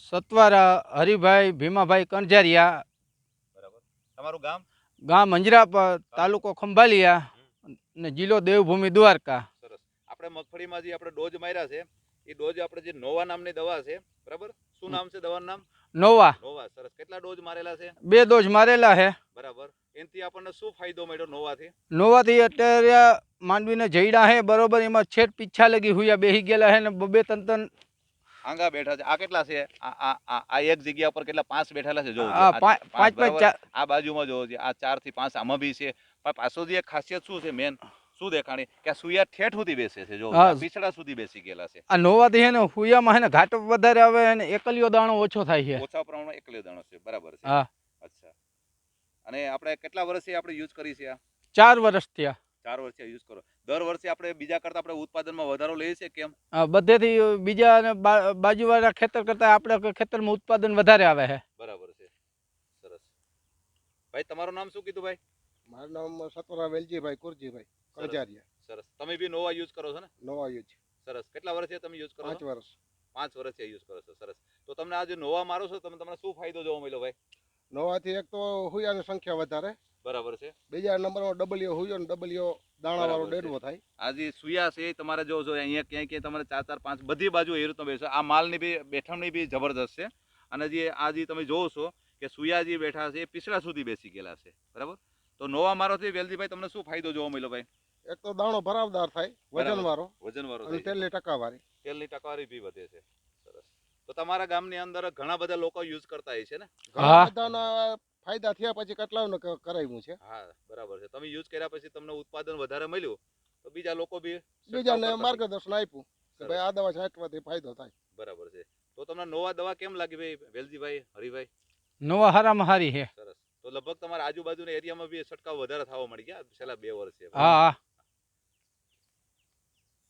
સતવારા હરિભાઈ ભીમાભાઈ કંજારિયા, બરાબર. તમારું ગામ? ગામ અંજરાપર, તાલુકો ખંભાલિયા અને જિલ્લો દેવભૂમિ દ્વારકા. સરસ. આપણે મગફળીમાં જે આપણે ડોઝ માર્યા છે એ ડોઝ આપણે જે નોવા નામની દવા છે, બરાબર? શું નામ છે દવાનું નામ? નોવા. નોવા. સરસ. કેટલા ડોઝ મારેલા છે? 2 ડોઝ મારેલા છે. બરાબર. એનાથી આપણને શું ફાયદો મળ્યો નોવાથી? નોવાથી અત્યારે માંડવીને જઈડા હે બરોબર, એમાં છેટ પીછા લગી હુયા બેહી ગયેલા હે ને 2-3 આંગા બેઠા છે. આ કેટલા છે? આ એક જગ્યા પર કેટલા 5 બેઠેલા છે? જોવો. આ 5 આ બાજુમાં જોવો છે. આ 4 થી 5 આમાં બી છે. પણ પાછો જે એક ખાસિયત શું છે મેન શું દેખાણી કે આ સુયા ઠેઠ સુધી બેસે છે. જો પીછડા સુધી બેસી ગયેલા છે. આ નોવાથી હે ને હુયામાં હે ને ઘાટ વધારે આવે અને એકલિયો દાણો ઓછો થાય છે. ઓછા પ્રમાણમાં એકલિયો દાણો છે. બરાબર છે. હા. અચ્છા. અને આપણે કેટલા વર્ષથી આપણે યુઝ કરી છે આ? 4 વર્ષ થયા. 4 વર્ષથી યુઝ કરો. દર વર્ષે આપણે બીજા કરતા આપણે ઉત્પાદનમાં વધારો લઈએ છીએ કેમ? બધેથી બીજા અને બાજુવાળા ખેતર કરતા આપણે ખેતરમાં ઉત્પાદન વધારે આવે છે. બરાબર છે. સરસ. ભાઈ તમારું નામ શું કીધું ભાઈ? મારું નામ સતવરા વેલજીભાઈ કુરજીભાઈ કંજારિયા. સરસ. તમે બી નોવા યુઝ કરો છો ને? નવા યુઝ. સરસ. કેટલા વર્ષથી તમે યુઝ કરો છો? 5 વર્ષ. 5 વર્ષથી યુઝ કરો છો. સરસ. તો તમને આ જે નોવા મારો છો તમને શું ફાયદો જોવા મળ્યો ભાઈ? નવાથી એક તો હુયાની સંખ્યા વધારે. બરાબર છે. બીજા નંબરમાં ડબલિયો હુયો ને ડબલિયો દાણા વાળો ડેડવો થાય. આ જે સુયા છે તમારે જો અહીંયા ક્યાંય તમારે 4 4 5 બધી બાજુ એ રીતનો બેસે. આ માલની બી બેઠામણી બી જબરદસ્ત છે. અને જે આ જે તમે જોવો છો કે સુયા જે બેઠા છે એ પીછડા સુધી બેસી ગયેલા છે. બરાબર. તો નોવા મારોથી વેલજીભાઈ તમને શું ફાયદો જોવા મળ્યો ભાઈ? એક તો દાણો ભરાવદાર થાય, વજન વાળો અને તેલની ટકાવારી. તેલની ટકાવારી બી વધે છે. સરસ. તો તમારા ગામની અંદર ઘણા બધા લોકો યુઝ કરતા હોય છે ને? ઘણા બધાના ફાયદા થયા પછી કેટલાઓને કરાવ્યું છે. હા બરાબર છે. તમે યુઝ કર્યા પછી તમને ઉત્પાદન વધારે મળ્યું તો બીજા લોકો બી બીજાને માર્ગદર્શન આપ્યું કે ભાઈ આ દવા છાંટવાથી ફાયદો થાય. બરાબર છે. તો તમને નોવા દવા કેમ લાગી ભાઈ વેલજીભાઈ, હરિભાઈ? નોવા હારામાં હારી છે. સરસ. તો લગભગ તમારા આજુબાજુના એરિયામાં બી છંટકાવ વધારે થવા મળી ગયા છેલ્લા 2 વર્ષે. હા.